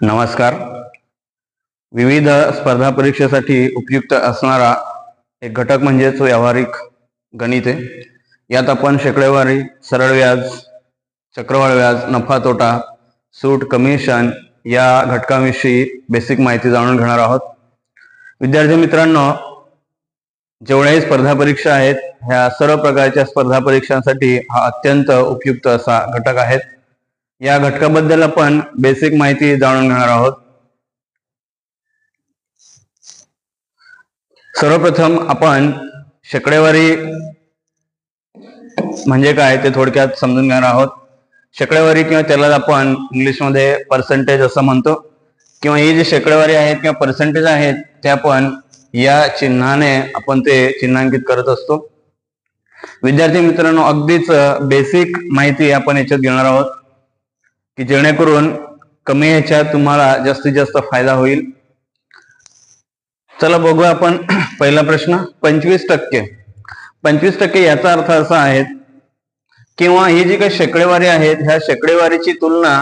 नमस्कार. विविध स्पर्धा परीक्षेसाठी उपयुक्त असणारा एक घटक म्हणजेच व्यावहारिक गणित आहे. यात आपण शेकडेवारी, सरळ व्याज, चक्रवाढ व्याज, नफा तोटा, सूट, कमिशन या घटकांविषयी बेसिक माहिती जाणून घेणार आहोत. विद्यार्थी मित्रांनो, जेवढ्याही स्पर्धा परीक्षा आहेत ह्या सर्व प्रकारच्या स्पर्धा परीक्षांसाठी हा अत्यंत उपयुक्त असा घटक आहे. या घटकाबद्दल आपण बेसिक माहिती जाणून घेणार आहोत. सर्वप्रथम आपण शेकडेवारी म्हणजे काय ते थोडक्यात समजून घेणार आहोत. शेकडेवारी किंवा त्याला आपण इंग्लिशमध्ये पर्सेंटेज असं म्हणतो, किंवा ही जी शेकडेवारी आहेत किंवा पर्सेंटेज आहेत ते आपण या चिन्हाने आपण ते चिन्हांकित करत असतो. विद्यार्थी मित्रांनो, अगदीच बेसिक माहिती आपण याच्यात घेणार आहोत की जेणेकरून कमी ह्याच्यात तुम्हाला जास्तीत जास्त फायदा होईल. चला बघूया आपण पहिला प्रश्न. 25%. 25% याचा अर्थ असा आहे किंवा ही जी काही शेकडेवारी आहेत ह्या शेकडेवारीची तुलना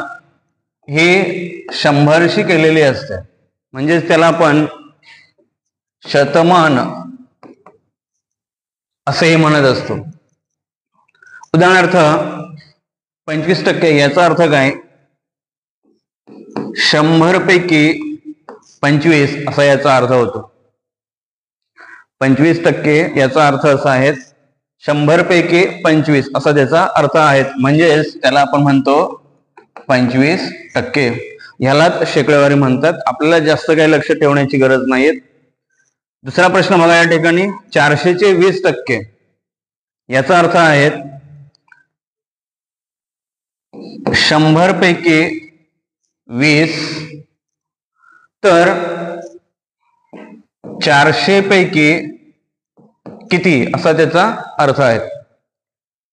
ही 100शी केलेली असते, म्हणजेच त्याला आपण शतमान असेही म्हणत असतो. उदाहरणार्थ 25% याचा अर्थ काय? 100 पैकी 25 असा याचा अर्थ होतो. 25% याचा अर्थ असा आहे 100 पैकी 25 असा त्याचा अर्थ आहे, म्हणजेच त्याला आपण म्हणतो 25%. ह्यालाच शेकडेवारी म्हणतात. आपल्याला जास्त काही लक्ष ठेवण्याची गरज नाहीये. दुसरा प्रश्न बघा या ठिकाणी. 400चे 20%. याचा अर्थ आहे 100 पैकी 20, तर 400 पैकी किती असा त्याचा अर्थ आहे.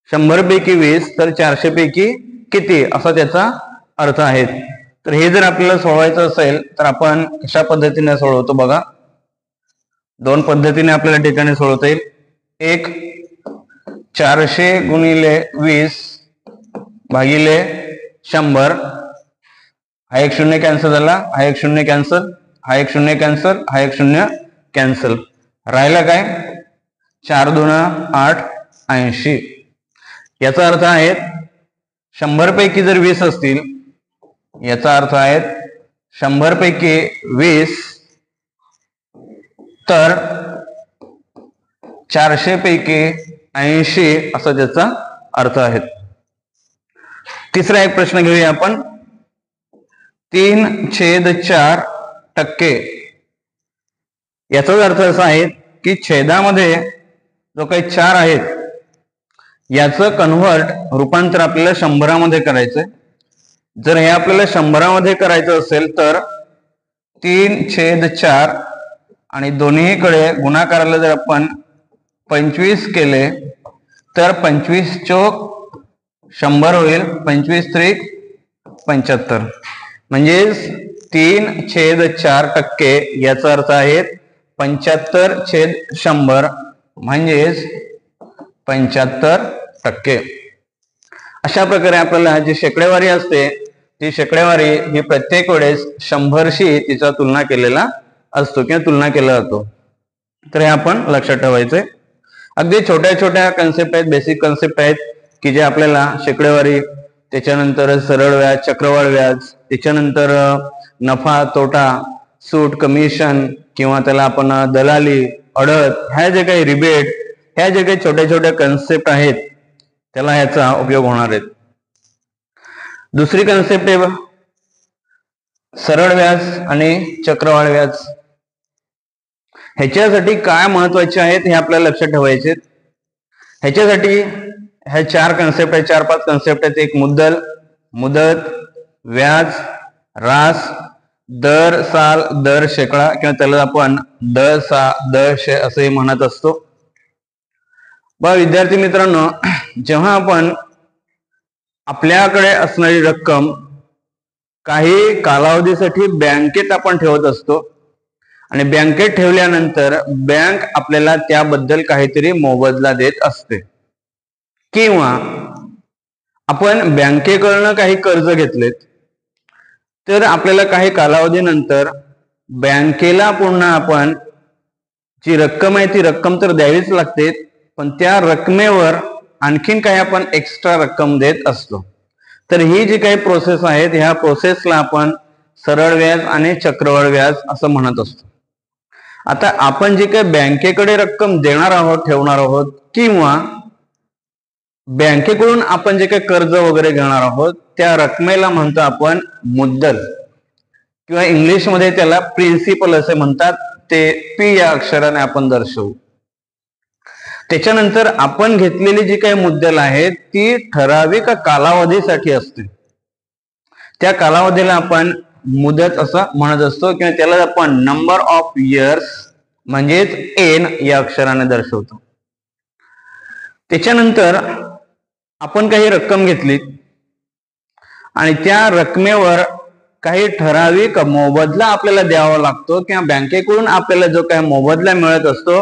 100 पैकी 20 तर 400 पैकी किती असा त्याचा अर्थ आहे. तर हे जर आपल्याला सोडवायचं असेल तर आपण कशा पद्धतीने सोडवतो बघा. दोन पद्धतीने आपल्याला ठिकाणी सोडवता येईल. एक, 400 गुणिले 20 भागिले 100. हा एक शून्य कॅन्सल झाला, हा एक शून्य कॅन्सल, हा एक शून्य कॅन्सल, हा एक शून्य कॅन्सल. राहिला काय? 4 दूना 8, 80. याचा अर्थ आहे 100 पैकी जर 20 असतील, याचा अर्थ आहे 100 पैकी 20 तर 400 पैकी 80 असा त्याचा अर्थ आहे. तिसरा एक प्रश्न घेऊया आपण. 3/4%. याचा अर्थ असा आहे की छेदामध्ये जो काही 4 आहेत याचं रूपांतर आपल्याला 100मध्ये करायचंय. जर हे आपल्याला 100मध्ये करायचं असेल तर 3/4 आणि दोन्हीकडे गुणाकाराला जर आपण 25 केले तर 25 चोक 100 होईल. 25 त्रिक 75. म्हणजेच 3/4% याचा अर्थ आहे 75/100 म्हणजेच 75%. अशा प्रकारे आपल्याला जी शेकडेवारी असते ती शेकडेवारी ही प्रत्येक वेळेस 100शी तिचा तुलना केलेला असतो किंवा तुलना केला जातो. तर हे आपण लक्षात ठेवायचंय. अगदी छोट्या छोट्या कन्सेप्ट आहेत, बेसिक कन्सेप्ट आहेत की जे आपल्याला शेकडेवारी, त्याच्यानंतर सरळ व्याज, चक्रवाढ व्याज, त्याच्यानंतर नफा तोटा, सूट, कमिशन किंवा त्याला आपण दलाली, अडत, ह्या जे काही रिबेट, ह्या जे काही छोट्या छोट्या कन्सेप्ट आहेत त्याला ह्याचा उपयोग होणार आहे. दुसरी कन्सेप्ट आहे सरळ व्याज आणि चक्रवाढ व्याज. ह्याच्यासाठी काय महत्वाचे आहेत हे आपल्याला लक्षात ठेवायचे. ह्याच्यासाठी ह्या 4 कन्सेप्ट आहेत, 4-5 कन्सेप्ट आहेत. एक मुद्दल, मुदत, व्याज, रास, दर साल, दर शेकडा किंवा त्याला आपण दर शे असे म्हणत असतो. बघा विद्यार्थी मित्रांनो, जेव्हा आपण आपल्याकडे असणारी रक्कम काही कालावधीसाठी बँकेत आपण ठेवत असतो आणि बँकेत ठेवल्यानंतर बँक आपल्याला त्याबद्दल काहीतरी मोबदला देत असते, किंवा आपण बँकेकडनं काही कर्ज घेतलेत तर आपल्याला काही कालावधीनंतर बँकेला पुन्हा आपण जी रक्कम आहे ती रक्कम तर द्यावीच लागते, पण त्या रकमेवर आणखीन काही आपण एक्स्ट्रा रक्कम देत असतो. तर ही जी काही प्रोसेस आहेत ह्या प्रोसेसला आपण सरळ व्याज आणि चक्रवाढ व्याज असं म्हणत असतो. आता आपण जे काही बँकेकडे रक्कम देणार आहोत, ठेवणार आहोत, किंवा बँकेकडून आपण जे काही कर्ज वगैरे घेणार आहोत त्या रकमेला म्हणतो आपण मुद्दल, किंवा इंग्लिशमध्ये त्याला प्रिन्सिपल असे म्हणतात. ते पी या अक्षराने आपण दर्शवू. त्याच्यानंतर आपण घेतलेली जी काही मुद्दल आहे ती ठराविक कालावधीसाठी असते. त्या कालावधीला आपण मुदत असं म्हणत असतो, किंवा त्याला आपण नंबर ऑफ इयर्स म्हणजेच एन या अक्षराने दर्शवतो. त्याच्यानंतर आपण काही रक्कम घेतली आणि त्या रकमेवर काही ठराविक मोबदला आपल्याला द्यावा लागतो, किंवा बँकेकडून आपल्याला जो काही मोबदला मिळत असतो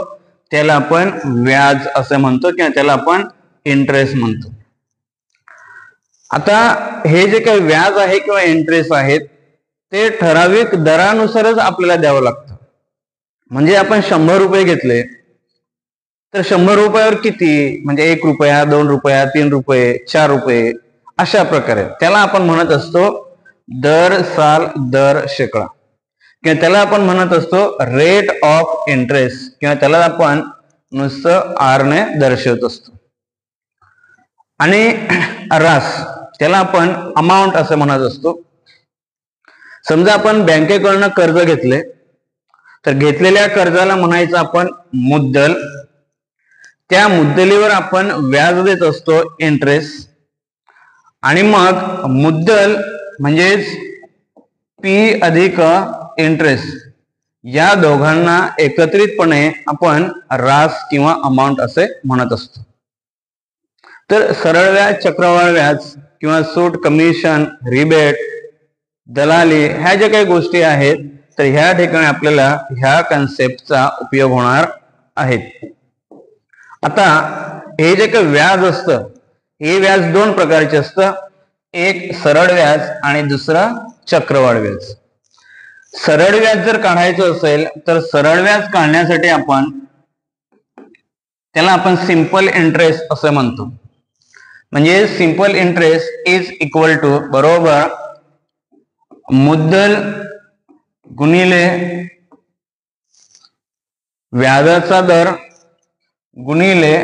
त्याला आपण व्याज असे म्हणतो, किंवा त्याला आपण इंटरेस्ट म्हणतो. आता हे जे काही व्याज आहे किंवा इंटरेस्ट आहेत ते ठराविक दरानुसारच आपल्याला द्यावं लागतं. म्हणजे आपण 100 रुपये घेतले तर 100 रुपयावर किती, म्हणजे 1 रुपया, 2 रुपया, 3 रुपये, 4 रुपये, अशा प्रकारे त्याला आपण म्हणत असतो दर साल दर शेकडा, किंवा त्याला आपण म्हणत असतो रेट ऑफ इंटरेस्ट, किंवा त्याला आपण नुसतं आर ने दर्शवत असतो. आणि रास त्याला आपण अमाऊंट असं म्हणत असतो. समजा आपण बँकेकडनं कर्ज घेतले तर घेतलेल्या कर्जाला म्हणायचं आपण मुद्दल, त्या मुद्दलीवर आपण व्याज देत असतो इंटरेस्ट, आणि मग मुद्दल म्हणजेच पी अधिक इंटरेस्ट या दोघांना एकत्रितपणे आपण रास किंवा अमाऊंट असे म्हणत असतो. तर सरळ व्याज, चक्रवाढ व्याज किंवा सूट, कमिशन, रिबेट, दलाली ह्या ज्या काही गोष्टी आहेत तर ह्या ठिकाणी आपल्याला ह्या कन्सेप्टचा उपयोग होणार आहेत. आता हे जे काही व्याज असतं हे व्याज 2 प्रकारचे असतं, एक सरळ व्याज आणि दुसरं चक्रवाढ व्याज. सरळ व्याज जर काढायचं असेल तर सरळ व्याज काढण्यासाठी आपण त्याला आपण सिंपल इंटरेस्ट असं म्हणतो. म्हणजे simple interest is equal to बरोबर मुद्दल गुणिले व्याजाचा दर गुणिले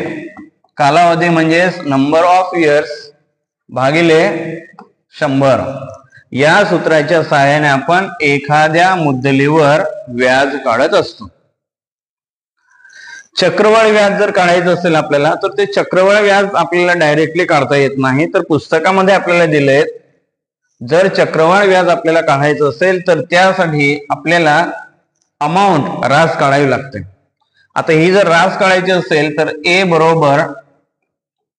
कालावधी म्हणजेच नंबर ऑफ इयर्स भागिले 100. या सूत्राच्या सहाय्याने आपण एखाद्या मुद्दलीवर व्याज काढत असतो. चक्रवाढ व्याज जर काढायचं असेल आपल्याला तर ते चक्रवाढ व्याज आपल्याला डायरेक्टली काढता येत नाही, तर पुस्तकामध्ये आपल्याला दिले जर चक्रवाढ व्याज आपल्याला काढायचं असेल तर त्यासाठी आपल्याला अमाऊंट रास काढावी लागते. आता ही जर रास काढायची असेल तर ए बरोबर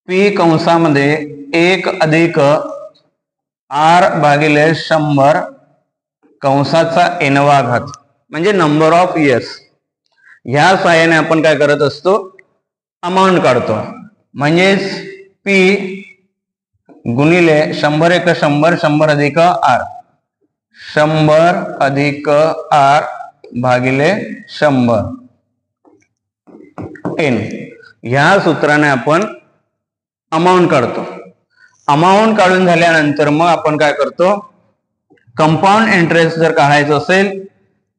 पी कंसामध्ये 1 अधिक आर भागिले 100 कंसाचा एनवा घात म्हणजे नंबर ऑफ इयर्स. ह्या सहाय्याने आपण काय करत असतो, अमाऊंट काढतो. म्हणजेच पी गुणिले 100 एक 100, 100 अधिक आर, 100 अधिक आर भागिले 100 एन. ह्या सूत्राने आपण अमाऊंट काढतो. अमाऊंट काढून झाल्यानंतर मग आपण काय करतो, कंपाऊंड इंटरेस्ट जर काढायचं असेल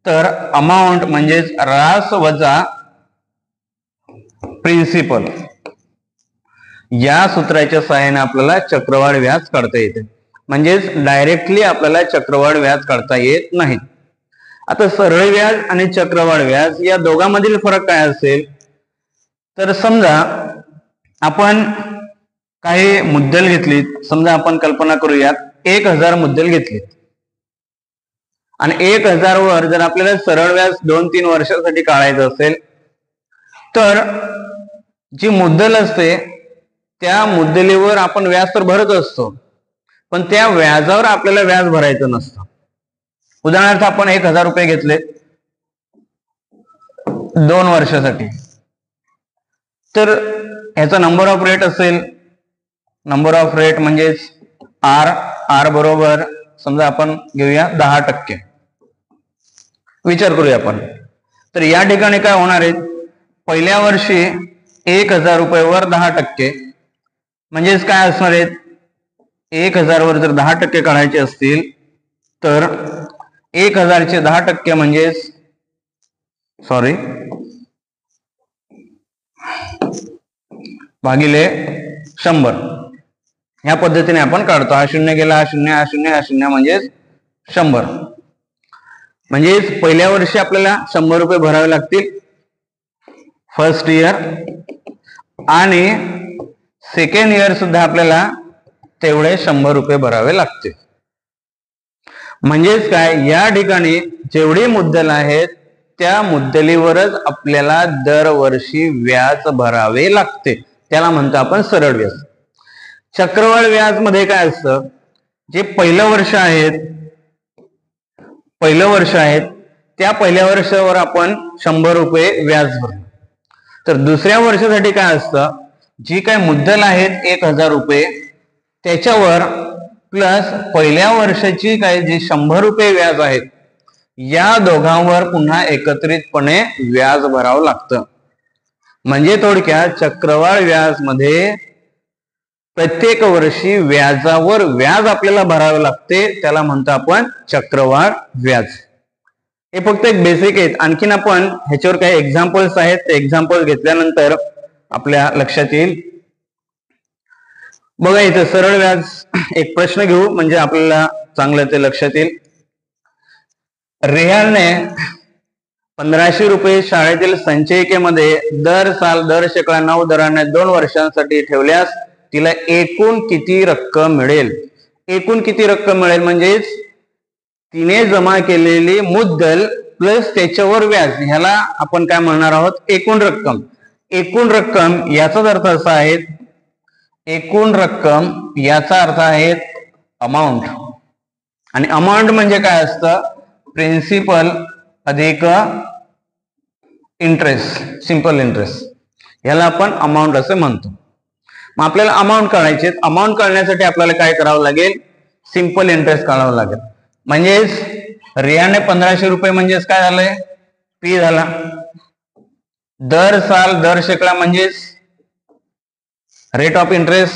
तर अमाऊंट म्हणजेच रास वजा प्रिन्सिपल या सूत्राच्या सहाय्याने आपल्याला चक्रवाढ व्याज काढता येते. म्हणजेच डायरेक्टली आपल्याला चक्रवाढ व्याज काढता येत नाही. आता सरळ व्याज आणि चक्रवाढ व्याज या दोघांमधील फरक काय असेल तर समजा आपण काही मुद्दल घेतली, समजा आपण कल्पना करूयात 1000 मुद्दल घेतली आणि 1000 वर जर आपल्याला सरळ व्याज 2-3 वर्षासाठी काढायचं असेल तर जी मुद्दल असते त्या मुद्दलीवर आपण व्याज तर भरत असतो, पण त्या व्याजावर आपल्याला व्याज भरायचं नसतं. उदाहरणार्थ आपण 1000 रुपये घेतले 2 वर्षासाठी, तर ह्याचा नंबर ऑफ रेट असेल, नंबर ऑफ रेट म्हणजेच आर बरोबर समजा आपण घेऊया 10%, विचार करूया आपण. तर या ठिकाणी काय होणार आहे, पहिल्या वर्षी 1000 रुपयेवर 10%, म्हणजेच काय असणार आहेत, 1000 वर जर 10% काढायचे असतील तर 1000 चे 10% म्हणजेच भागिले 100. ह्या पद्धतीने आपण काढतो. हा शून्य गेला, हा शून्य, हा शून्य, हा शून्य, म्हणजेच 100. म्हणजेच पहिल्या वर्षी आपल्याला 100 रुपये भरावे लागतील फर्स्ट इयर, आणि सेकंड इयर सुद्धा आपल्याला तेवढे 100 रुपये भरावे लागतील. म्हणजेच काय, या ठिकाणी जेवढी मुद्दल आहेत त्या मुद्दलीवरच आपल्याला दरवर्षी व्याज भरावे लागते. त्याला म्हणतो आपण सरळ व्याज. चक्रवाढ व्याज मध्ये काय असतं, जे पहिलं वर्ष आहेत त्या पहिल्या वर्षावर आपण 100 रुपये व्याज भरतो. तर दुसऱ्या वर्षासाठी काय असतं, जी काय मुद्दल आहेत 1000 रुपये त्याच्यावर प्लस पहिल्या वर्षाची काय जी 100 रुपये व्याज आहेत, या दोघांवर पुन्हा एकत्रितपणे व्याज भरावं लागतं. म्हणजे थोडक्यात चक्रवाढ व्याज मध्ये प्रत्येक वर्षी व्याजावर व्याज आपल्याला भरावे लागते. त्याला म्हणतो आपण चक्रवाढ व्याज. हे फक्त एक बेसिक आहेत. आणखीन आपण ह्याच्यावर काही एक्झाम्पल्स आहेत, ते एक्झाम्पल घेतल्यानंतर आपल्या लक्षात येईल. बघा इथं सरळ व्याज एक प्रश्न घेऊ, म्हणजे आपल्याला चांगलं ते लक्षात येईल. रेहानने 1500 रुपये शाळेतील संचयिकेमध्ये दर शेकडा 9 दराने 2 वर्षांसाठी ठेवल्यास तिला एकूण किती रक्कम मिळेल. एकूण किती रक्कम मिळेल म्हणजेच तिने जमा केलेली मुद्दल प्लस त्याच्यावर व्याज, ह्याला आपण काय म्हणणार आहोत, एकूण रक्कम. एकूण रक्कम याचाच अर्थ असा आहे, एकूण रक्कम याचा अर्थ आहे अमाऊंट. आणि अमाऊंट म्हणजे काय असतं, प्रिन्सिपल अधिक इंटरेस्ट, सिंपल इंटरेस्ट, याला आपण अमाऊंट असे म्हणतो. मग आपल्याला अमाऊंट काढायचे. अमाऊंट काढण्यासाठी आपल्याला काय करावं लागेल, सिंपल इंटरेस्ट काढावं लागेल. म्हणजेच रियाने 1500 रुपये म्हणजेच काय झालंय, पी झाला. दर शेकडा म्हणजेच रेट ऑफ इंटरेस्ट,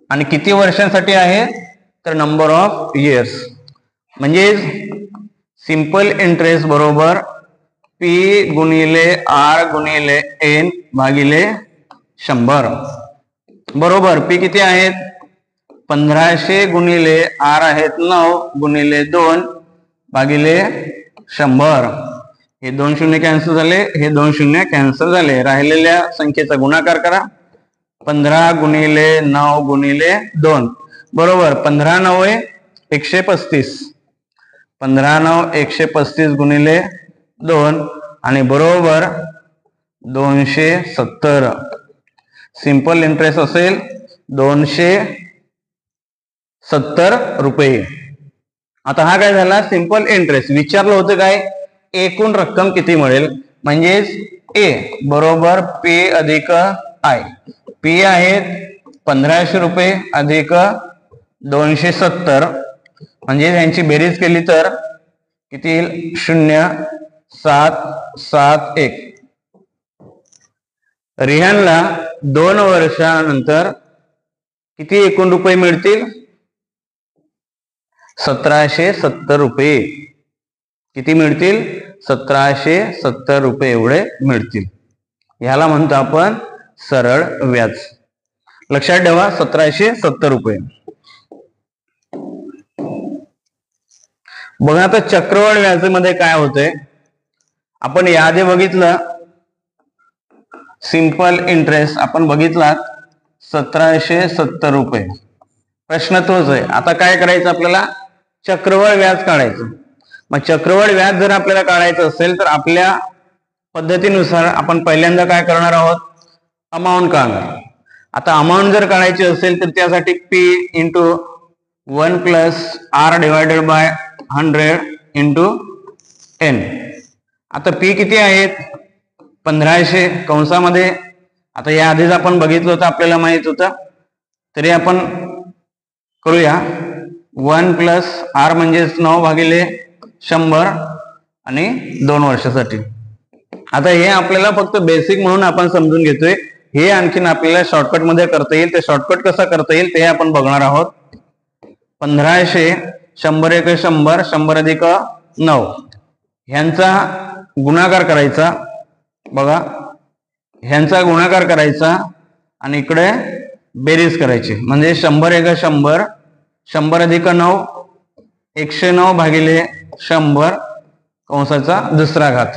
आणि किती वर्षांसाठी आहे तर नंबर ऑफ इयर्स. म्हणजेच सिंपल इंटरेस्ट बरोबर पी गुणिले आर गुणिले एन भागिले 100. बरोबर पी किती आहेत, 1500 गुणिले आर आहेत 9 गुणिले 2 भागिले 100. हे 2 शून्य कॅन्सल झाले, हे 2 शून्य कॅन्सल झाले. राहिलेल्या संख्येचा गुणाकार करा. 15 गुणिले 9 गुणिले 2 बरोबर 15 9 135. 15 9 135 गुणिले 2 आणि बरोबर 270. सिंपल इंटरेस्ट असेल 270 रुपये. आता हा काय झाला, सिंपल इंटरेस्ट. विचारलं होतं काय, एकूण रक्कम किती मिळेल, म्हणजेच ए बरोबर पी अधिक आय. पी आहेत 1500 रुपये अधिक 270, म्हणजे यांची बेरीज केली तर किती येईल, 0771. रिहानला 2 वर्षानंतर किती एकूण रुपये मिळतील, 1770 रुपये. किती मिळतील, 1770 रुपये एवढे मिळतील. ह्याला म्हणतो आपण सरळ व्याज. लक्षात ठेवा 1770 रुपये. बघा आता चक्रवाढ व्याजामध्ये काय होतंय, आपण याआधी बघितलं सिंपल इंटरेस्ट आपण बघितला 1770 रुपये. प्रश्न तोच आहे. आता काय करायचं, आपल्याला चक्रवाढ व्याज काढायचं. मग चक्रवाढ व्याज जर आपल्याला काढायचं असेल तर आपल्या पद्धतीनुसार आपण पहिल्यांदा काय करणार आहोत, अमाऊंट काढणार. आता अमाऊंट जर काढायची असेल तर त्यासाठी P into 1 plus R divided by 100 into N. आता पी किती आहेत, 1500 कंसामध्ये. आता या आधीच आपण बघितलं होतं, आपल्याला माहित होतं, तरी आपण करूया. 1 प्लस आर म्हणजेच 9 भागिले 100 आणि 2 वर्षासाठी. आता हे आपल्याला फक्त बेसिक म्हणून आपण समजून घेतोय. हे आणखीन आपल्याला शॉर्टकट मध्ये करता येईल. ते शॉर्टकट कसा करता येईल ते आपण बघणार आहोत. 1500 100 एक 100 100 अधिक 9 ह्यांचा गुणाकार करायचा. बघा ह्यांचा गुणाकार करायचा आणि इकडे बेरीज करायची. म्हणजे 100 एक 100 100 अधिक 9 109 भागिले 100 कंसाचा दुसरा घात.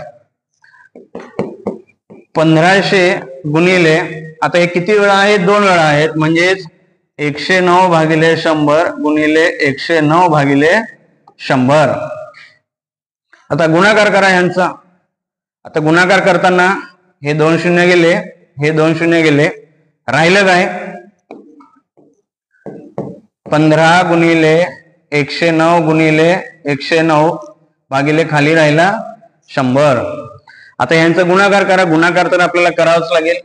1500 गुणिले आता हे किती वेळा आहेत? 2 वेळा आहेत. म्हणजेच 109 भागिले 100 गुणिले 109 भागिले 100. आता गुणाकार करा ह्यांचा. आता गुणाकार करताना हे 2 शून्य गेले, हे 2 शून्य गेले, राहिलं काय? 15 गुणिले 109 गुणिले 109 भागिले खाली राहिला 100. आता यांचा गुणाकार करा. गुणाकार तर आपल्याला करावाच लागेल.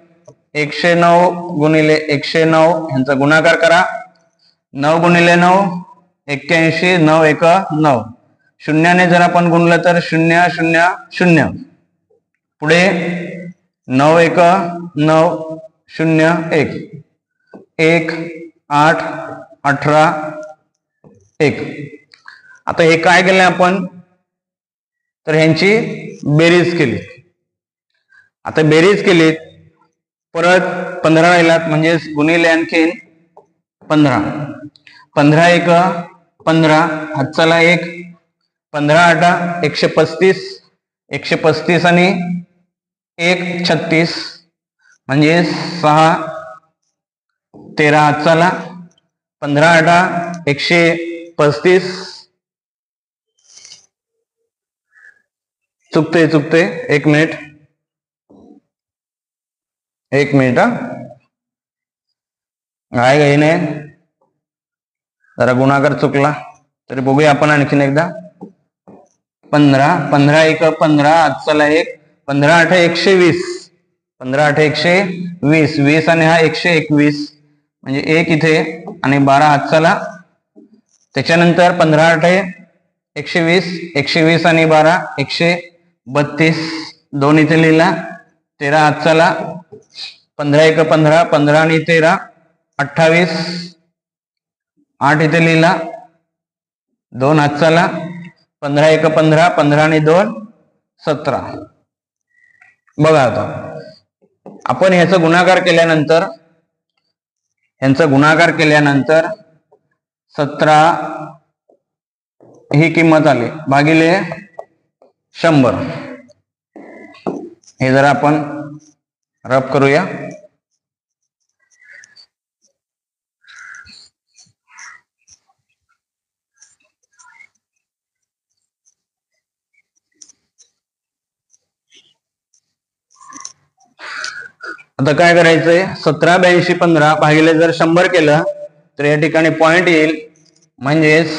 109 गुणिले 109 यांचा गुणाकार करा. 9 गुणिले 9 81 9 एक 9. शून्याने जर आपण गुणलं तर 0 0 0. पुढे 9 एक 9 0 1 1 8 18 1. आता हे काय केलं आपण? तर ह्यांची बेरीज केली. आता बेरीज केली परत 15 राहिलात म्हणजेच गुणिले आणखीन 15. 15 एक 15 हातचाला 1 15 8 135 135 आणि 1 36 म्हणजे 6 13 हातचाला 15 8 135. चुकते 1 मिनिट 1 मिनिट काय काही नाही. जरा गुणाकार चुकला तरी बघूया आपण आणखीन एकदा. 15 15 एक 15 हातचाला 1 15 8 120 15 8 120 20 आणि हा 121 म्हणजे 1 इथे आणि 12 हातचाला. त्याच्यानंतर 15 8 120 120 आणि 12 132 2 इथे लिहिला. 13 हातचाला 15 एक 15 15 आणि 13 28 8 इथे लिहिला. 2 हातचाला 15 एक 15 15 आणि 2 17. बघा आता आपण ह्याचा गुणाकार केल्यानंतर 17 ही किंमत आली भागिले 100. हे जरा आपण रफ करूया. आता काय करायचंय? 17 82 15 भागिले जर 100 केलं तर या ठिकाणी पॉइंट येईल. म्हणजेच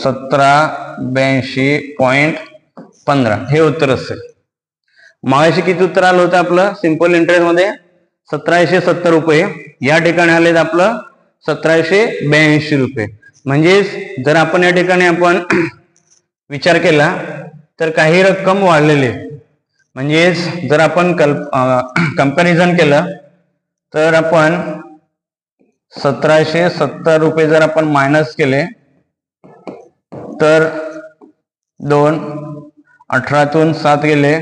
1782.15 हे उत्तर असेल. मागाशी किती उत्तर आलं होतं आपलं सिंपल इंटरेस्ट मध्ये? 1770 रुपये. या ठिकाणी आले आपलं 1782 रुपये. म्हणजेच जर आपण या ठिकाणी आपण विचार केला तर काही रक्कम वाढलेली. म्हणजेच जर आपण कंपॅरिझन केलं तर आपण 1770 रुपये जर आपण मायनस केले तर 2 18तून 7 गेले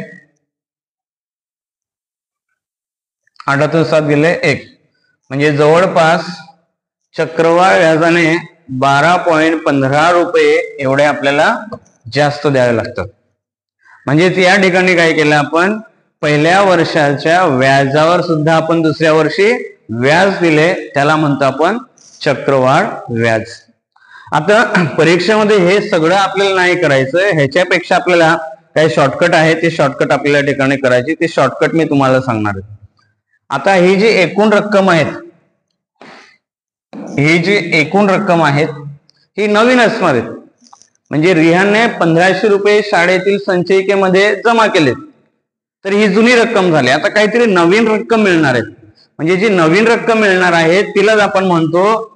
8तून 7 गेले 1 म्हणजे जवळपास चक्रवाढ व्याजाने 12.15 रुपये एवढे आपल्याला जास्त द्यावे लागतात. म्हणजे या ठिकाणी काय केलं आपण? पहिल्या वर्षाच्या व्याजावर सुद्धा आपण दुसऱ्या वर्षी व्याज दिले. त्याला म्हणतो आपण चक्रवाढ व्याज. आता परीक्षेमध्ये हे सगळं आपल्याला नाही करायचं. ह्याच्यापेक्षा आपल्याला काही शॉर्टकट आहे ते शॉर्टकट आपल्याला ठिकाणी करायची. ते शॉर्टकट मी तुम्हाला सांगणार आहे. आता ही जी एकूण रक्कम आहेत ही नवीन असणार आहेत. म्हणजे रिहानने 1500 रुपये शाळेतील संचयिकेमध्ये जमा केलेत तर ही जुनी रक्कम झाली. आता काहीतरी नवीन रक्कम मिळणार आहेत. म्हणजे जी नवीन रक्कम मिळणार आहे तिलाच आपण म्हणतो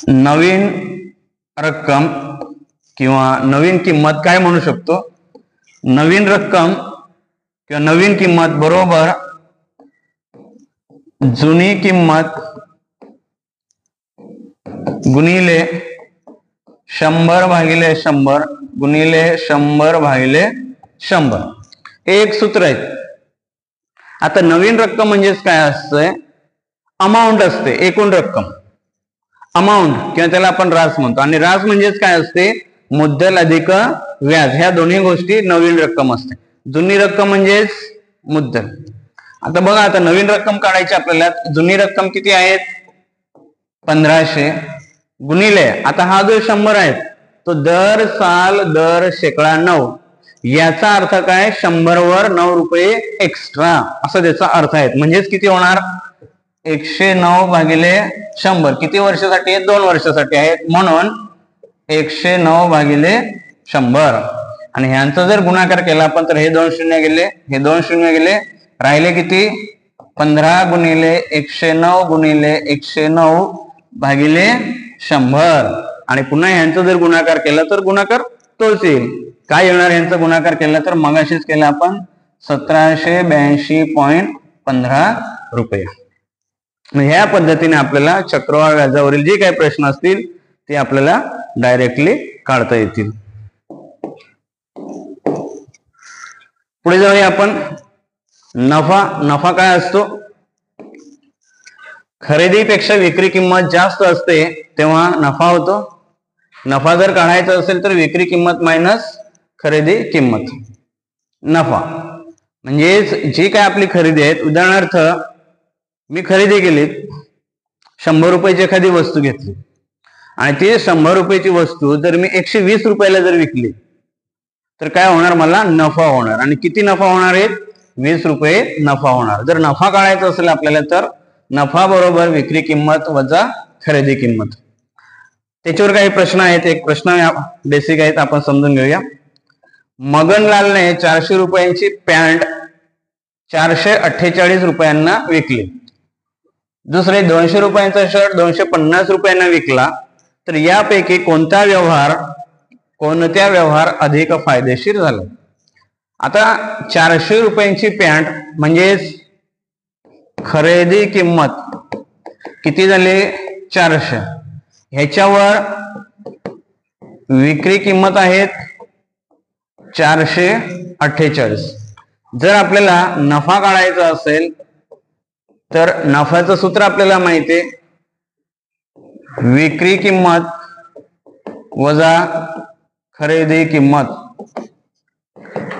नवीन रक्कम किंवा नवीन किंमत काय म्हणू शकतो. नवीन रक्कम किंवा नवीन किंमत बरोबर जुनी किंमत गुणिले 100 भागिले 100 गुणिले 100 भागिले 100 हे एक सूत्र आहे. आता नवीन रक्कम म्हणजेच काय असतंय, अमाऊंट असते, एकूण रक्कम अमाऊंट किंवा त्याला आपण रास म्हणतो. आणि रास म्हणजेच काय असते, मुद्दल अधिक व्याज, ह्या दोन्ही गोष्टी नवीन रक्कम असते. जुनी रक्कम म्हणजेच मुद्दल. आता बघा, आता नवीन रक्कम काढायची आपल्याला. जुनी रक्कम किती आहेत, 1500 गुणिले आता हा जो 100 आहे तो दर साल दर शेकडा 9, याचा अर्थ काय, 100 वर 9 रुपये एक्स्ट्रा असा त्याचा अर्थ आहे. म्हणजेच किती होणार, 109 भागिले 100. किती वर्षासाठी आहेत, 2 वर्षासाठी आहेत, म्हणून 109 भागिले 100. आणि ह्यांचा जर गुणाकार केला आपण तर हे 2 शून्य गेले, हे 2 शून्य गेले, राहिले किती, 15 गुणिले 109 गुणिले 109 भागिले 100. आणि पुन्हा ह्यांचा जर गुणाकार केला तर गुणाकार तोच येईल. काय येणार यांचा गुणाकार केला तर, मगाशीच केला आपण, 1782.15 रुपये. ह्या पद्धतीने आपल्याला चक्रवाढ व्याजावरील जे काही प्रश्न असतील ते आपल्याला डायरेक्टली काढता येतील. पुढे जाऊया आपण. नफा काय असतो, खरेदीपेक्षा विक्री किंमत जास्त असते तेव्हा नफा होतो. नफा जर काढायचा असेल तर विक्री किंमत मायनस खरेदी किंमत. नफा म्हणजेच जी काय आपली खरेदी आहे, उदाहरणार्थ मी खरेदी केली, 100 रुपयाची एखादी वस्तू घेतली आणि ती 100 रुपयाची वस्तू जर मी 120 रुपयाला जर विकली तर काय होणार, मला नफा होणार. आणि किती नफा होणार आहे, 20 रुपये नफा होणार. जर नफा काढायचा असेल आपल्याला तर नफा बरोबर विक्री किंमत वजा खरेदी किंमत. त्याच्यावर काही प्रश्न आहेत, एक प्रश्न बेसिक आहेत, आपण समजून घेऊया. मगनलालने 400 रुपयांची पॅन्ट 448 रुपयांना विकली. दुसरे 200 रुपयांचा शर्ट 250 रुपयांना विकला. तर यापैकी कोणता व्यवहार अधिक फायदेशीर झाला. आता 400 रुपयांची पॅन्ट म्हणजेच खरेदी किंमत किती झाली, 400. ह्याच्यावर विक्री किंमत आहेत 448. जर आपल्याला नफा काढायचा असेल तर नफ्याचं सूत्र आपल्याला माहिती आहे, विक्री किंमत वजा खरेदी किंमत.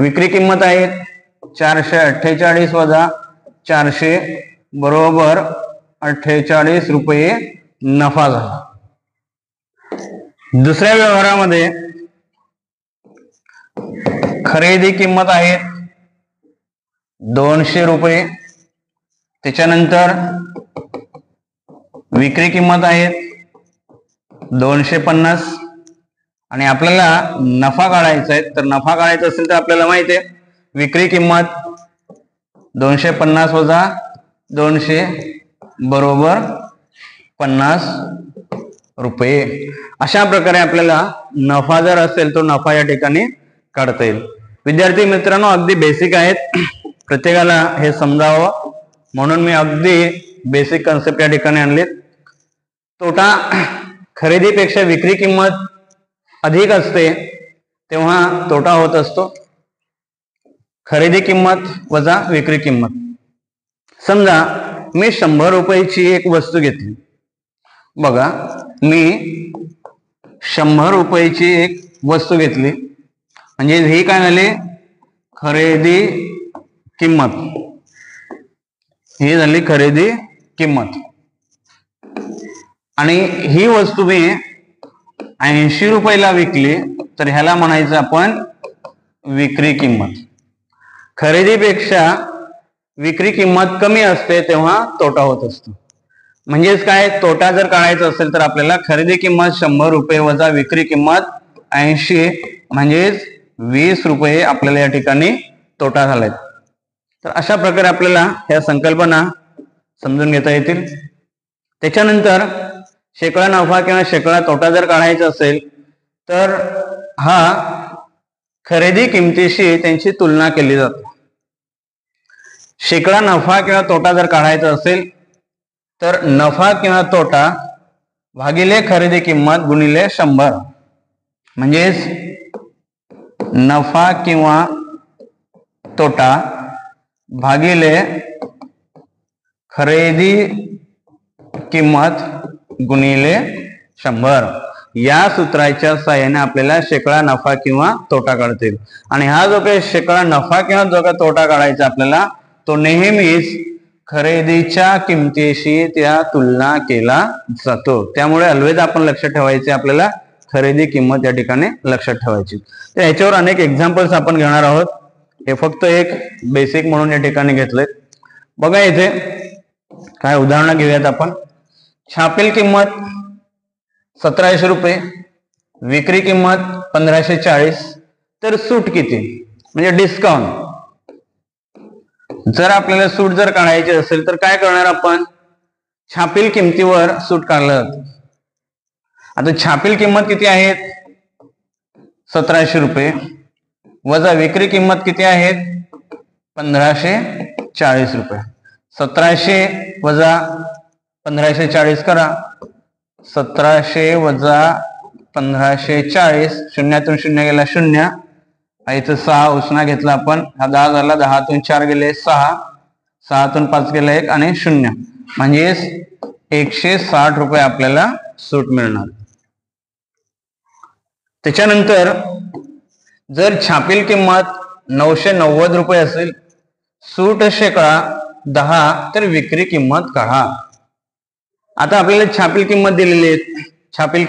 विक्री किंमत आहे 448 वजा 400 बरोबर 48 रुपये नफा झाला. दुसऱ्या व्यवहारामध्ये खरेदी किंमत आहे 200 रुपये, त्याच्यानंतर विक्री किंमत आहे 250. आणि आपल्याला नफा काढायचा आहे, तर नफा काढायचा असेल तर आपल्याला माहिती आहे विक्री किंमत 250 वजा 200 बरोबर 50 रुपये. अशा प्रकारे आपल्याला नफा जर असेल तो नफा या ठिकाणी काढता येईल. विद्यार्थी मित्रांनो, अगदी बेसिक आहेत, प्रत्येकाला हे समजावं म्हणून मी अगदी बेसिक कन्सेप्ट या ठिकाणी आणले. तोटा, खरेदीपेक्षा विक्री किंमत अधिक असते तेव्हा तोटा होत असतो. खरेदी किंमत वजा विक्री किंमत. समजा मी 100 रुपयाची एक वस्तू घेतली. बघा, मी 100 रुपयाची एक वस्तू घेतली म्हणजे ही काय झाली, खरेदी किंमत. ही झाली खरेदी किंमत. आणि ही वस्तू मी 80 रुपयाला विकली तर ह्याला म्हणायचं आपण विक्री किंमत. खरेदीपेक्षा विक्री किंमत कमी असते तेव्हा तोटा होत असतो. म्हणजेच काय, तोटा जर काढायचा असेल तर आपल्याला खरेदी किंमत 100 रुपये वजा विक्री किंमत 80 म्हणजेच 20 रुपये आपल्याला या ठिकाणी तोटा झालाय. तर अशा प्रकारे आपल्याला ह्या संकल्पना समजून घेता येतील. त्याच्यानंतर शेकडा नफा किंवा शेकडा तोटा जर काढायचा असेल तर हा खरेदी किमतीशी त्यांची तुलना केली जाते. शेकडा नफा किंवा तोटा जर काढायचा असेल तर नफा किंवा तोटा भागिले खरेदी किंमत गुणिले 100. म्हणजेच नफा किंवा तोटा भागिले खरेदी किंमत गुणिले 100 या सूत्राच्या साहाय्याने आपल्याला शेकडा नफा किंवा तोटा काढता येईल. आणि हा जो काही शेकडा नफा किंवा जो काही तोटा काढायचा आपल्याला तो नेहमीच खरेदीच्या किमतीशी त्या तुलना केला जातो. त्यामुळे अलवेद आपण लक्षात ठेवायचे, आपल्याला खरेदी किंमत या ठिकाणी लक्षात ठेवायची. तर याच्यावर अनेक एक्झाम्पल्स आपण घेणार आहोत. हे फक्त एक बेसिक म्हणून या ठिकाणी घेतले. बघा इथे काय उदाहरणं घेऊयात आपण. छापील किंमत 1700 रुपये, विक्री किंमत 1540. तर सूट किती म्हणजे डिस्काउंट. जर आपल्याला सूट जर काढायची असेल तर काय करणार आपण, छापील किमतीवर सूट काढलं जातं. आता छापील किंमत किती आहेत 1700 रुपये वजा विक्री किंमत किती आहेत 1540 रुपये. 1700 वजा 1540 करा. 1700 वजा 1540, शून्यातून शून्य गेला 0. इथं 6 उसना घेतला आपण, हा 10 झाला. 10तून 4 गेले 6, 6तून 5 गेले 1 आणि 0. म्हणजेच 160 रुपये आपल्याला सूट मिळणार. त्याच्यानंतर जर छापील किंमत 990 रुपये असेल, सूट शेकडा 10, तर विक्री किंमत काढा. आता आपल्याला छापील किंमत दिलेली आहे. छापील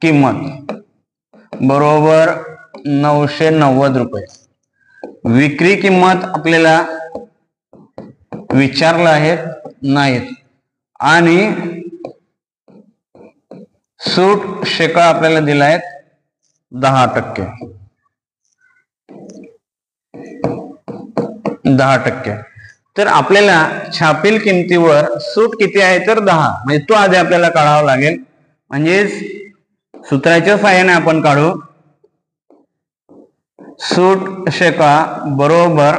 किंमत बरोबर 990 रुपये. विक्री किंमत आपल्याला विचारलं आहे नाहीत. आणि सूट शेकडा आपल्याला दिला आहे 10%. 10%. तर आपल्याला छापील किमतीवर सूट किती आहे तर 10, म्हणजे तो आधी आपल्याला काढावा लागेल. म्हणजेच सूत्राच्या साहाय्याने आपण काढू. सूट शेकडा बरोबर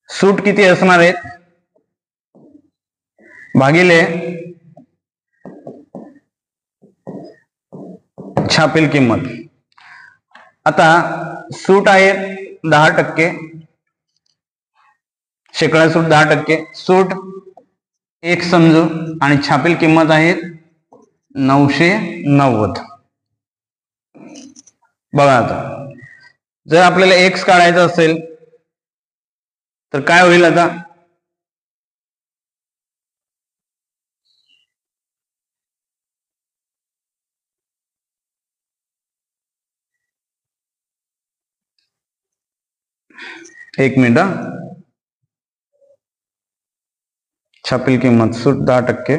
सूट किती असणार आहेत भागिले छापील किंमत. आता सूट आहे 10%, शेकडा सूट 10%, सूट 1 समजू आणि छापील किंमत आहे 990. बघा आता जर आपल्याला x काढायचा असेल तर काय होईल. आता एक मिनिट. छापील किंमत सूट 10%,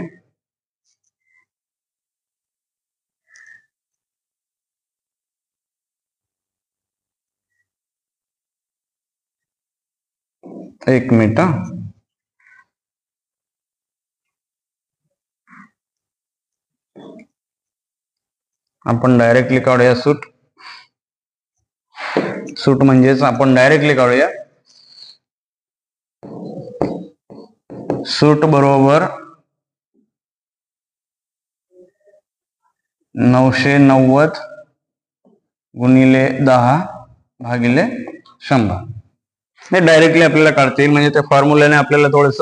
एक मिनिट. आपण डायरेक्टली काढूया सूट. सूट म्हणजेच आपण डायरेक्टली काढूया. सूट बरोबर 990 गुणिले 10 भागिले 100. हे डायरेक्टली आपल्याला काढता येईल. म्हणजे त्या फॉर्म्युल्याने आपल्याला थोडस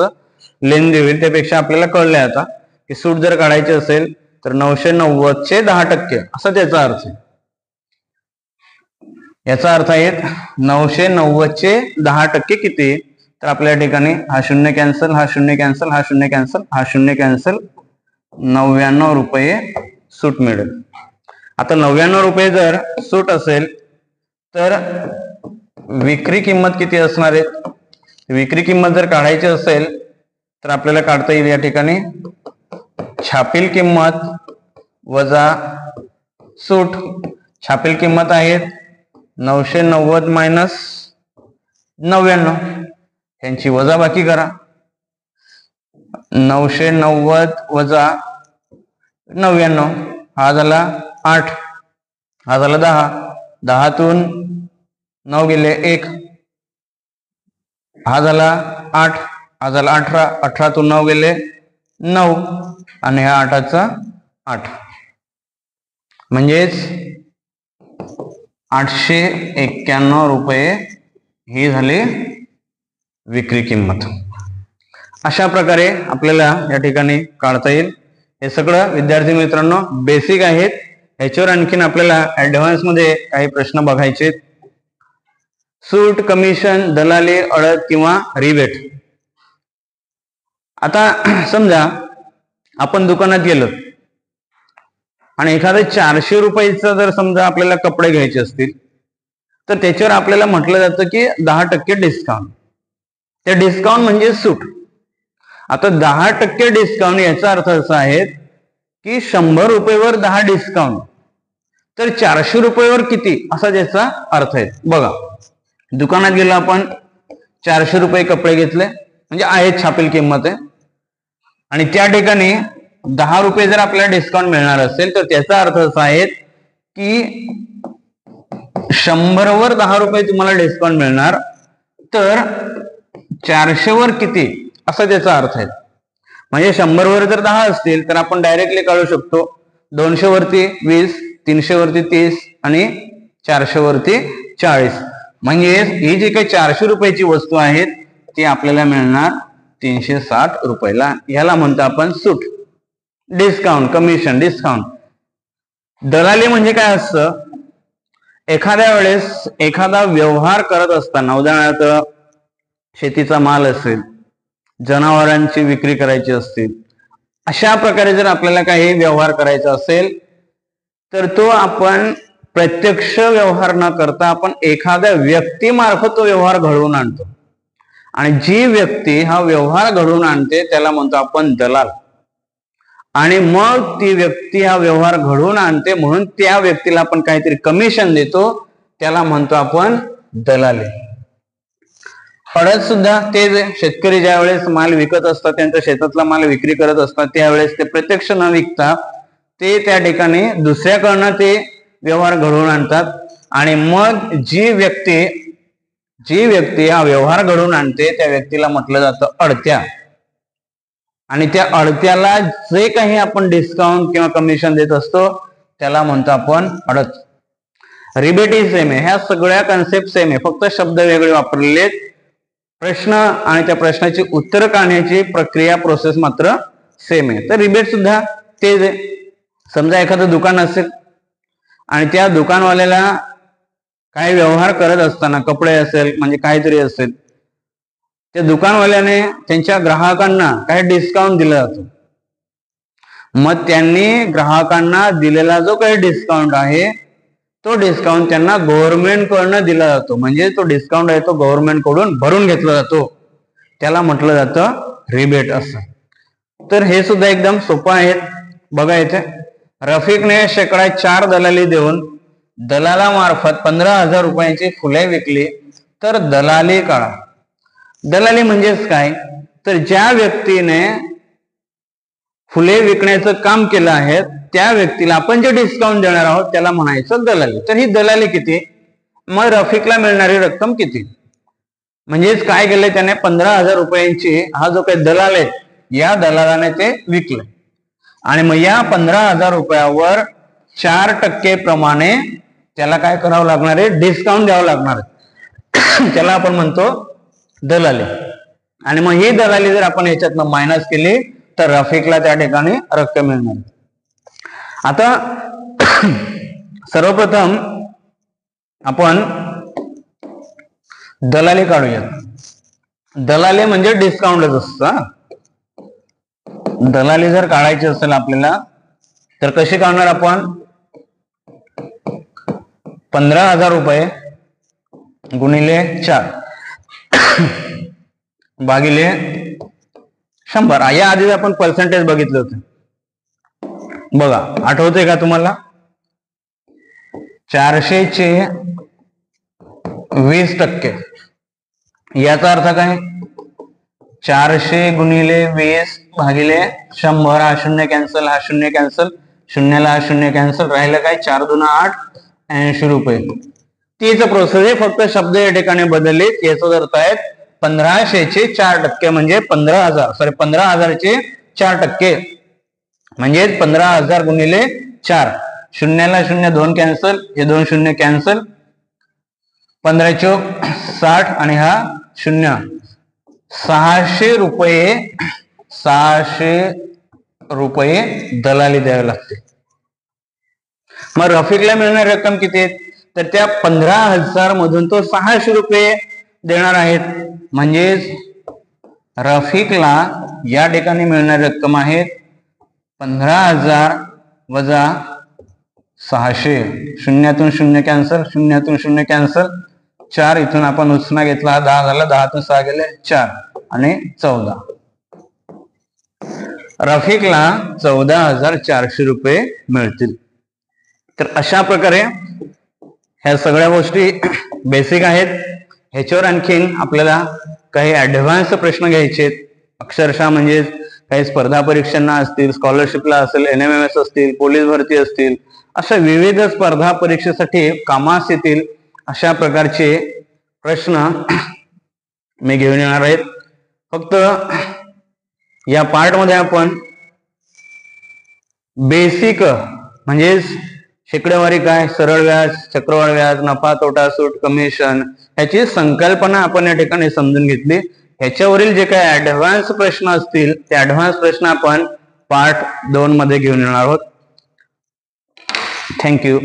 लेंदी होईल. त्यापेक्षा आपल्याला कळलंय आता की सूट जर काढायची असेल तर 990 चे 10% असा त्याचा अर्थ आहे. याचा अर्थ आहे 990 चे 10% किती, तर आपल्या ठिकाणी हा 0 कॅन्सल, हा 0 कॅन्सल, हा 0 कॅन्सल, हा 0 कॅन्सल, 99 रुपये सूट मिळेल. आता 99 रुपये जर सूट असेल तर विक्री किंमत किती असणार आहे. विक्री किंमत जर काढायची असेल तर आपल्याला काढता येईल या ठिकाणी छापील किंमत वजा सूट, छापील किंमत आहे 990 मायनस 99, यांची वजाबाकी करा. 990 वजा 99, हा झाला 8, हा झाला 10, 10तून 9 गेले 1, हा झाला 8, हा झाला 18, 18तून 9 गेले 9 आणि ह्या 8चा 8, म्हणजेच 891 रुपये ही झाली विक्री किंमत. अशा प्रकारे आपल्याला या ठिकाणी काढता येईल. हे सगळं विद्यार्थी मित्रांनो बेसिक आहेत. ह्याच्यावर आणखीन आपल्याला ऍडव्हान्स मध्ये काही प्रश्न बघायचे. सूट, कमिशन, दलाली, अडत किंवा रिबेट. आता समजा आपण दुकानात गेलो आणि एखादं 400 रुपयाचं जर समजा आपल्याला कपडे घ्यायचे असतील तर त्याच्यावर आपल्याला म्हटलं जातं की 10% डिस्काउंट. ते डिस्काउंट म्हणजे सूट. आता 10% डिस्काउंट याचा अर्थ असा आहे की 100 रुपयेवर 10 डिस्काउंट, तर 400 रुपयेवर किती असा त्याचा अर्थ आहे. बघा, दुकानात गेलो आपण, 400 रुपये कपडे घेतले, म्हणजे आहेत छापील किंमत आहे, आणि त्या ठिकाणी 10 रुपये जर आपल्याला डिस्काउंट मिळणार असेल तर त्याचा अर्थ असा आहे की 100 वर 10 रुपये तुम्हाला डिस्काउंट मिळणार, तर 400 वर किती असा त्याचा अर्थ आहे. म्हणजे 100 वर जर 10 असतील तर आपण डायरेक्टली काढू शकतो 200 वरती 20, 300 वरती 30 आणि 400 वरती 40. म्हणजे ही जी काही 400 रुपयाची वस्तू आहे ती आपल्याला मिळणार 360 रुपयाला. याला म्हणतो आपण सूट, डिस्काउंट, कमिशन, डिस्काउंट. दलाली म्हणजे काय असतं, एखाद्या वेळेस एखादा व्यवहार करत असताना, उदाहरणार्थ शेतीचा माल असेल, जनावरांची विक्री करायची असतील, अशा प्रकारे जर आपल्याला काही व्यवहार करायचा असेल तर तो आपण प्रत्यक्ष व्यवहार न करता आपण एखाद्या व्यक्तीमार्फत तो व्यवहार घडवून आणतो, आणि जी व्यक्ती हा व्यवहार घडवून आणते त्याला म्हणतो आपण दलाल. आणि मग ती व्यक्ती हा व्यवहार घडवून आणते म्हणून त्या व्यक्तीला आपण काहीतरी कमिशन देतो, त्याला म्हणतो आपण दलाली. अडत सुद्धा तेच, शेतकरी ज्या वेळेस माल विकत असतात, त्यांचा शेतातला माल विक्री करत असतात, त्यावेळेस ते प्रत्यक्ष न विकता ते त्या ठिकाणी दुसऱ्याकडनं ते व्यवहार घडवून आणतात, आणि मग जी व्यक्ती हा व्यवहार घडवून आणते त्या व्यक्तीला म्हटलं जातं अडत्या. आणि त्या अडत्याला जे काही आपण डिस्काउंट किंवा कमिशन देत असतो त्याला म्हणतो आपण अडत. रिबेट ही सेम आहे, ह्या सगळ्या कन्सेप्ट सेम आहे, फक्त शब्द वेगळे वापरलेले. प्रश्न आणि त्या प्रश्नाची उत्तर काढण्याची प्रक्रिया, प्रोसेस मात्र सेम आहे. तर रिबेट सुद्धा तेच आहे. समजा एखादं दुकान असेल आणि त्या दुकानवाल्याला काही व्यवहार करत असताना, कपडे असेल म्हणजे काहीतरी असेल, त्या दुकानवाल्याने त्यांच्या ग्राहकांना काही डिस्काउंट दिला जातो. मग त्यांनी ग्राहकांना दिलेला जो काही डिस्काउंट आहे तो डिस्काउंट त्यांना गव्हर्नमेंट कडून दिला जातो. म्हणजे तो डिस्काउंट आहे तो गव्हर्नमेंट कडून भरून घेतला जातो, त्याला म्हटलं जातं रिबेट असं. तर हे सुद्धा एकदम सोपं आहे. बघा इथे, रफिकने शेकडा 4 दलाली देऊन दलालामार्फत 15,000 रुपयांची फुले विकली तर दलाली काढा. दलाली म्हणजेच काय, तर ज्या व्यक्तीने फुले विकण्याचं काम केलं आहे त्या व्यक्तीला आपण जे डिस्काउंट देणार आहोत त्याला म्हणायचं दलाली. तर ही दलाली किती, मग रफिकला मिळणारी रक्कम किती. म्हणजेच काय केलंय, त्याने 15,000 रुपयांची हा जो काही दलाल आहे या दलालाने ते विकले, आणि मग या 15,000 रुपयावर 4% प्रमाणे त्याला काय करावं लागणार आहे, डिस्काउंट द्यावं लागणार आहे. त्याला आपण म्हणतो दलाली. आणि मग ही दलाली जर आपण ह्याच्यातनं मायनस केली तर रफिकला त्या ठिकाणी रक्कम मिळणार. आता सर्वप्रथम आपण दलाली काढूयात. दलाली म्हणजे डिस्काउंटच असतं. दलाली जर काढायची असेल आपल्याला तर कशी काढणार आपण, 15,000 रुपये गुणिले 4 भागिले 100. या आधी आपण पर्सेंटेज बघितले होते. बघा आठवते का तुम्हाला? 400चे 20%, याचा अर्थ काय? 400 गुणिले 20 भागिले 100, हा शून्य कॅन्सल, हा शून्य कॅन्सल, शून्याला हा शून्य कॅन्सल, राहिलं काय? 4 दूना 8, 80 रुपये. तीच प्रोसेस आहे, फक्त शब्द या ठिकाणी बदलले. याचा अर्थ आहे 1500चे 4%, म्हणजे 15,000, सॉरी 15,000चे 4%, म्हणजे 15,000 गुणिले 4. शून्याला शून्य 2 कॅन्सल, हे 2 शून्य कॅन्सल, 15 चोक 60 आणि हा शून्य. 600 रुपये, 600 रुपये दलाली द्यावी लागते. मग रफिकला मिळणारी रक्कम किती आहे? तर त्या 15,000 मधून तो 600 रुपये देणार आहेत. म्हणजेच रफिकला या ठिकाणी मिळणारी रक्कम आहे 15,000 वजा 600. शून्यातून शून्य कॅन्सल, शून्यातून शून्य कॅन्सल, 4 इथून आपण उसना घेतला, 10 झाला, 10तून 6 गेले 4 आणि 14. रफिकला 14,400 रुपये मिळतील. तर अशा प्रकारे ह्या सगळ्या गोष्टी बेसिक आहेत. ह्याच्यावर आणखीन आपल्याला काही ऍडव्हान्स प्रश्न घ्यायचे आहेत, अक्षरशः म्हणजे काही स्पर्धा परीक्षांना असतील, स्कॉलरशिपला असेल, NMMS असतील, पोलीस भरती असतील, अशा विविध स्पर्धा परीक्षेसाठी कामास येतील अशा प्रकारचे प्रश्न मी घेऊन येणार आहेत. फक्त या पार्ट मध्ये आपण बेसिक म्हणजे शेकडेवारी काय, सरळ व्याज, चक्रवाढ व्याज, नफा तोटा सूट, कमिशन, ह्याची संकल्पना आपण या ठिकाणी समजून घेतली. ह्याच्यावरील जे काही ऍडव्हान्स प्रश्न असतील ते ऍडव्हान्स प्रश्न आपण पार्ट 2 मध्ये घेऊन येणार आहोत. थँक्यू.